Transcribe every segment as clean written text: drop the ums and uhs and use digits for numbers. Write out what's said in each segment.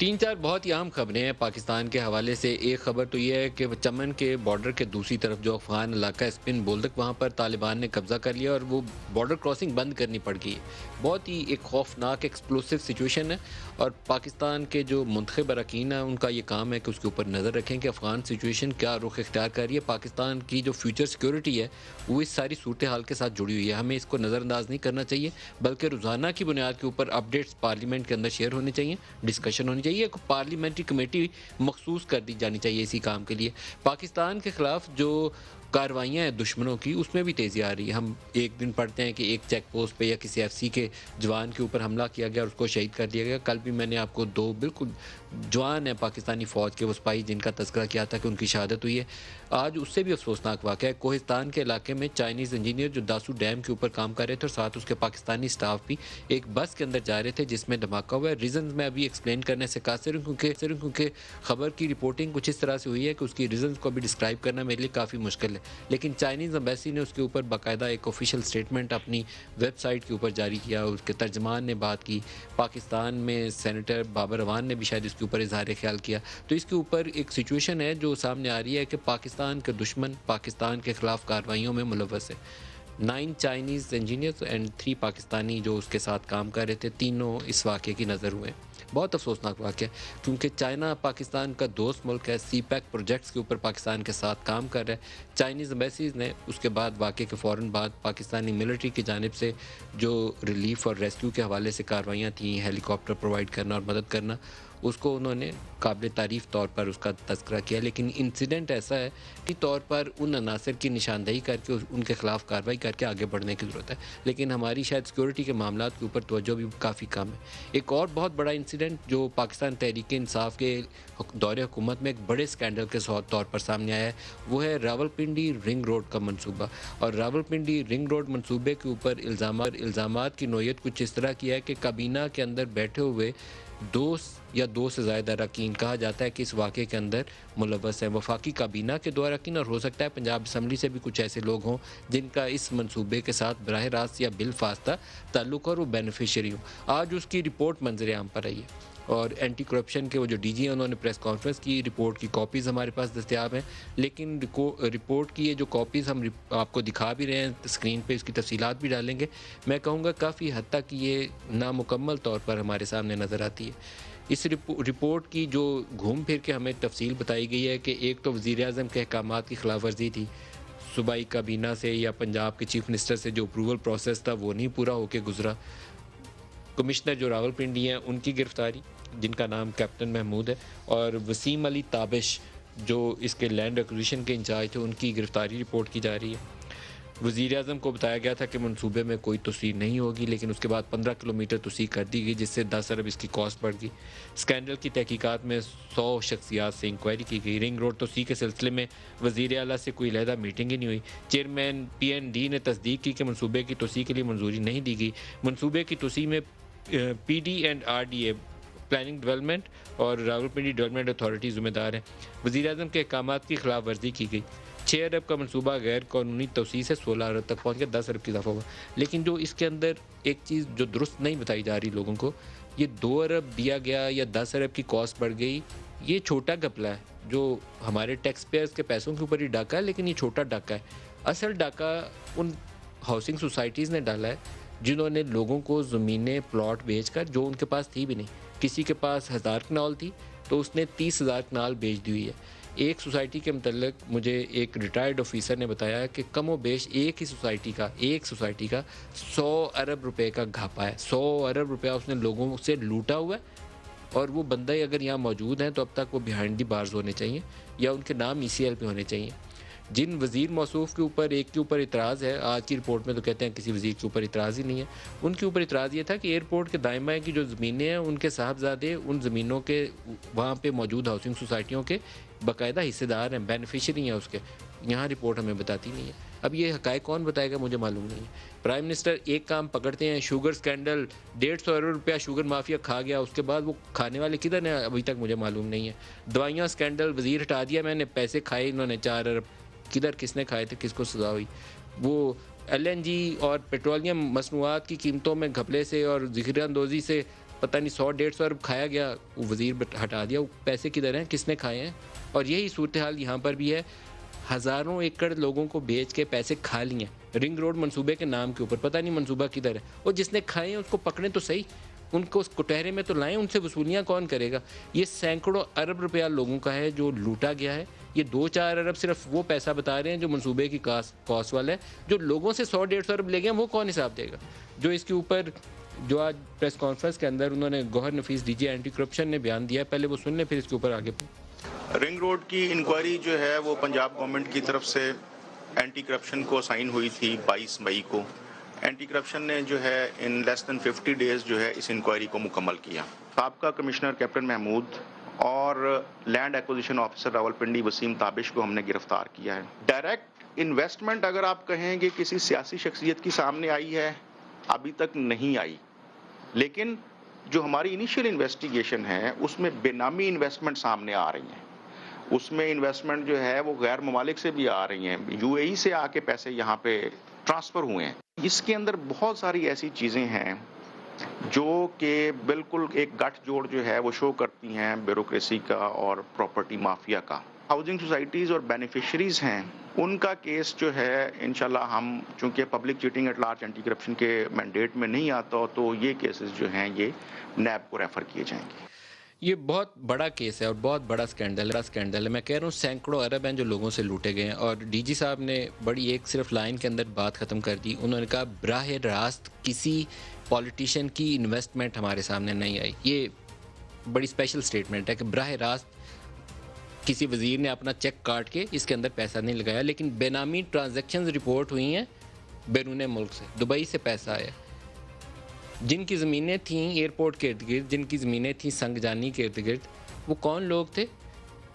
3-4 बहुत ही अहम खबरें हैं पाकिस्तान के हवाले से। एक खबर तो ये है कि चमन के बॉर्डर के दूसरी तरफ जो अफ़गान इलाका है स्पिन बोल्दक, वहाँ पर तालिबान ने कब्ज़ा कर लिया और वो बॉर्डर क्रॉसिंग बंद करनी पड़ गई है। बहुत ही एक खौफनाक एक्सप्लोसिव सिचुएशन है और पाकिस्तान के जो मुंतखब अरकान हैं उनका ये काम है कि उसके ऊपर नज़र रखें कि अफ़गान सिचुएशन क्या रुख इख्तियार कर रही है। पाकिस्तान की जो फ्यूचर सिक्योरिटी है वो इस सारी सूरत हाल के साथ जुड़ी हुई है। हमें इसको नज़रअंदाज नहीं करना चाहिए, बल्कि रोज़ाना की बुनियाद के ऊपर अपडेट्स पार्लियामेंट के अंदर शेयर होने चाहिए, डिस्कशन होनी चाहिए। एक पार्लियामेंट्री कमेटी मखसूस कर दी जानी चाहिए इसी काम के लिए। पाकिस्तान के खिलाफ जो कार्रवाइयाँ हैं दुश्मनों की, उसमें भी तेज़ी आ रही है। हम एक दिन पढ़ते हैं कि एक चेक पोस्ट पे या किसी एफसी के जवान के ऊपर हमला किया गया और उसको शहीद कर दिया गया। कल भी मैंने आपको 2 बिल्कुल जवान हैं पाकिस्तानी फ़ौज के, वो सिपाही जिनका तज़किरा किया था कि उनकी शहादत हुई है। आज उससे भी अफ़सोसनाक वाक़या है, कोहिस्तान के इलाके में चाइनीज़ इंजीनियर जो दासू डैम के ऊपर काम कर रहे थे और साथ उसके पाकिस्तानी स्टाफ भी एक बस के अंदर जा रहे थे जिसमें धमाका हुआ है। रीज़न्स मैं अभी एक्सप्लेन करने से कासिर हूँ, क्योंकि खबर की रिपोर्टिंग कुछ इस तरह से हुई है कि उसकी रीज़न्स को अभी डिस्क्राइब करना मेरे लिए काफ़ी मुश्किल है। लेकिन चाइनीज़ एम्बेसी ने उसके ऊपर बाकायदा एक ऑफिशियल स्टेटमेंट अपनी वेबसाइट के ऊपर जारी किया, उसके तर्जमान ने बात की, पाकिस्तान में सेनेटर बाबर अवान ने भी शायद इसके ऊपर इजहार ख्याल किया। तो इसके ऊपर एक सिचुएशन है जो सामने आ रही है कि पाकिस्तान के दुश्मन पाकिस्तान के खिलाफ कार्रवाइयों में मुलव्वस है। 9 चाइनीज़ इंजीनियर्स एंड 3 पाकिस्तानी जो उसके साथ काम कर रहे थे, तीनों इस वाक़े की नज़र हुए। बहुत अफसोसनाक वाक़या है, क्योंकि चाइना पाकिस्तान का दोस्त मुल्क है, सी पैक प्रोजेक्ट्स के ऊपर पाकिस्तान के साथ काम कर रहा है। चाइनीज़ एम्बेसीज़ ने उसके बाद वाक़े के फ़ौरन बाद पाकिस्तानी मिलिट्री की जानिब से जो रिलीफ़ और रेस्क्यू के हवाले से कार्रवाइयाँ थी, हेलीकॉप्टर प्रोवाइड करना और मदद करना, उसको उन्होंने काबिल तारीफ़ तौर पर उसका तज़किरा किया। लेकिन इंसिडेंट ऐसा है कि तौर पर उन अनासर की निशानदेही करके उनके खिलाफ कार्रवाई करके आगे बढ़ने की ज़रूरत है। लेकिन हमारी शायद सिक्योरिटी के मामलात के ऊपर तवज्जो भी काफ़ी कम है। एक और बहुत बड़ा इंसिडेंट जो पाकिस्तान तहरीक-ए-इंसाफ के दौरे हुकूमत में एक बड़े स्कैंडल के तौर पर सामने आया है, वो है रावलपिंडी रिंग रोड का मनसूबा। और रावलपिंडी रिंग रोड मनसूबे के ऊपर इल्ज़ामात की नोयत कुछ इस तरह की है कि काबीना के अंदर बैठे हुए 2 या 2 से ज़्यादा अरकान कहा जाता है कि इस वाक़े के अंदर मुलव्वस हैं। वफाकी काबीना के 2 अरकान और हो सकता है पंजाब असम्बली से भी कुछ ऐसे लोग हों जिनका इस मंसूबे के साथ बराह रास्त या बिलफास्ता ताल्लुक़ और वो बेनिफिशियरी हों। आज उसकी रिपोर्ट मंज़र आम पर आई है और एंटी करप्शन के वो जो डीजी हैं उन्होंने प्रेस कॉन्फ्रेंस की, रिपोर्ट की कॉपीज़ हमारे पास दस्तयाब हैं। लेकिन रिपोर्ट की ये जो कॉपीज़ हम आपको दिखा भी रहे हैं स्क्रीन पे, इसकी तफसीलात भी डालेंगे, मैं कहूँगा काफ़ी हद तक ये नामुकम्मल तौर पर हमारे सामने नज़र आती है। इस रिपोर्ट की जो घूम फिर के हमें तफसील बताई गई है कि एक तो वज़ीर-ए-आज़म के अहकामात की खिलाफ वर्जी थी, सूबाई काबीना से या पंजाब के चीफ मिनिस्टर से जो अप्रूवल प्रोसेस था वो नहीं पूरा होके गुज़रा। कमिश्नर जो रावलपिंडी हैं उनकी गिरफ्तारी, जिनका नाम कैप्टन महमूद है, और वसीम अली ताबिश जो इसके लैंड एक्विजिशन के इंचार्ज थे, उनकी गिरफ्तारी रिपोर्ट की जा रही है। वज़ीर-ए-आज़म को बताया गया था कि मंसूबे में कोई तोसीर नहीं होगी, लेकिन उसके बाद 15 किलोमीटर तोसीर कर दी गई, जिससे 10 अरब इसकी कॉस्ट बढ़ गई। स्कैंडल की तहकीकात में 100 शख्सियात से इंक्वायरी की गई। रिंग रोड तोसीर के सिलसिले में वज़ीर आला से कोई अलहदा मीटिंग ही नहीं हुई। चेयरमैन पीएनडी ने तस्दीक की कि मंसूबे की तोसीर के लिए मंजूरी नहीं दी गई। मंसूबे की तोसीर में PD and RDA planning development और रावलपिंडी डेवलपमेंट अथॉरिटी ज़िम्मेदार हैं। वज़ीर-ए-आज़म के अहकामात की खिलाफ वर्जी की गई। 6 अरब का मनसूबा गैर कानूनी तोसीर से 16 अरब तक पहुँच गया, 10 अरब की इजाफा हुआ। लेकिन जो इसके अंदर एक चीज़ जो दुरुस्त नहीं बताई जा रही लोगों को, ये 2 अरब दिया गया या 10 अरब की कॉस्ट बढ़ गई, ये छोटा घपला है जो हमारे टैक्स पेयर्स के पैसों के ऊपर ही डाका है, लेकिन ये छोटा डाका है। असल डाका उन हाउसिंग सोसाइटीज़ ने डाला है जिन्होंने लोगों को ज़मीनें प्लॉट बेचकर, जो उनके पास थी भी नहीं, किसी के पास 1000 कनाल थी तो उसने 30,000 कनाल बेच दी हुई है। एक सोसाइटी के मतलब मुझे एक रिटायर्ड ऑफिसर ने बताया कि कमो बेश एक सोसाइटी का 100 अरब रुपए का घापा है। 100 अरब रुपया उसने लोगों से लूटा हुआ है और वो बंदा ही अगर यहाँ मौजूद हैं तो अब तक वो बिहाइंड दी बार्स होने चाहिए या उनके नाम ईसीएल पे होने चाहिए। जिन वज़ीर मौसूफ़ के ऊपर एक के ऊपर इतराज़ है, आज की रिपोर्ट में तो कहते हैं किसी वज़ीर के ऊपर इतराज़ ही नहीं है, उनके ऊपर इतराज़ ये था कि एयरपोर्ट के दाएँ-बाएँ की जो ज़मीनें हैं उनके साहबज़ादे उन ज़मीनों के वहाँ पे मौजूद हाउसिंग सोसाइटियों के बाकायदा हिस्सेदार हैं, बेनिफिशियरी हैं उसके। यहाँ रिपोर्ट हमें बताती नहीं है। अब ये हक़ाइक़ कौन बताएगा मुझे मालूम नहीं है। प्राइम मिनिस्टर एक काम पकड़ते हैं, शुगर स्कैंडल, 150 अरब रुपया शुगर माफिया खा गया, उसके बाद वो खाने वाले किधर हैं अभी तक मुझे मालूम नहीं है। दवाइयाँ स्कैंडल, वज़ीर हटा दिया मैंने, पैसे खाए इन्होंने 4 अरब, किधर किसने खाए थे, किसको सज़ा हुई। वो एलएनजी और पेट्रोलियम मसनूआत की कीमतों में घपले से और ज़िक्र-अंदोज़ी से पता नहीं 100-150 अरब खाया गया, वो वज़ीर हटा दिया, वो पैसे किधर हैं, किसने खाए हैं? और यही सूरत हाल यहाँ पर भी है। हज़ारों एकड़ लोगों को बेच के पैसे खा लिए हैं रिंग रोड मंसूबे के नाम के ऊपर, पता नहीं मंसूबा किधर है। और जिसने खाए हैं उसको पकड़ें तो सही, उनको उस कुटहरे में तो लाएं, उनसे वसूलियाँ कौन करेगा? ये सैकड़ों अरब रुपया लोगों का है जो लूटा गया है। ये 2-4 अरब सिर्फ वो पैसा बता रहे हैं जो मंसूबे की कॉस्ट वाला है। जो लोगों से 100-150 अरब ले गए हैं वो कौन हिसाब देगा? जो इसके ऊपर जो आज प्रेस कॉन्फ्रेंस के अंदर उन्होंने गौहर नफीस डीजी एंटी करप्शन ने बयान दिया है, पहले वो सुन लें फिर इसके ऊपर आगे। रिंग रोड की इंक्वायरी जो है वो पंजाब गवर्नमेंट की तरफ से एंटी करप्शन को असाइन हुई थी 22 मई को। एंटी करप्शन ने जो है इन लेस देन 50 डेज जो है इस इंक्वायरी को मुकम्मल किया। साबका कमिश्नर कैप्टन महमूद और land acquisition officer Rawalpindi Waseem Tabish को हमने गिरफ्तार किया है। डायरेक्ट इन्वेस्टमेंट अगर आप कहेंगे किसी सियासी शख्सियत की सामने आई है, अभी तक नहीं आई, लेकिन जो हमारी इनिशियल इन्वेस्टिगेशन है उसमें बेनामी इन्वेस्टमेंट सामने आ रही हैं। उसमें इन्वेस्टमेंट जो है वो गैर ममालिक से भी आ रही हैं, यूएई से आके पैसे यहाँ पे ट्रांसफ़र हुए हैं। इसके अंदर बहुत सारी ऐसी चीज़ें हैं जो कि बिल्कुल एक गठजोड़ जो है वो शो करती हैं ब्यूरोक्रेसी का और प्रॉपर्टी माफिया का। हाउसिंग सोसाइटीज़ और बेनिफिशरीज़ हैं, उनका केस जो है इंशाल्लाह हम, चूँकि public cheating at large anti corruption के मैंडेट में नहीं आता, तो ये केसेस जो हैं ये नैब को रेफ़र किए जाएंगे। ये बहुत बड़ा केस है और बहुत बड़ा स्कैंडल है। मैं कह रहा हूँ सैकड़ों अरब हैं जो लोगों से लूटे गए हैं। और डीजी साहब ने बड़ी एक सिर्फ लाइन के अंदर बात ख़त्म कर दी। उन्होंने कहा बराह रास्त किसी पॉलिटिशियन की इन्वेस्टमेंट हमारे सामने नहीं आई। ये बड़ी स्पेशल स्टेटमेंट है कि बराह रास्त किसी वज़ीर ने अपना चेक काट के इसके अंदर पैसा नहीं लगाया, लेकिन बेनामी ट्रांजैक्शंस रिपोर्ट हुई हैं बैरून मुल्क से, दुबई से पैसा आया। जिनकी ज़मीनें थीं एयरपोर्ट के इर्द गिर्द, जिनकी ज़मीनें थीं संगजानी के इर्द गिर्द, वो कौन लोग थे?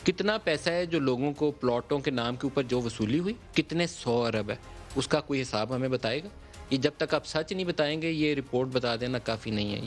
कितना पैसा है जो लोगों को प्लॉटों के नाम के ऊपर जो वसूली हुई? कितने 100 अरब है? उसका कोई हिसाब हमें बताएगा? ये जब तक आप सच नहीं बताएंगे, ये रिपोर्ट बता देना काफ़ी नहीं है।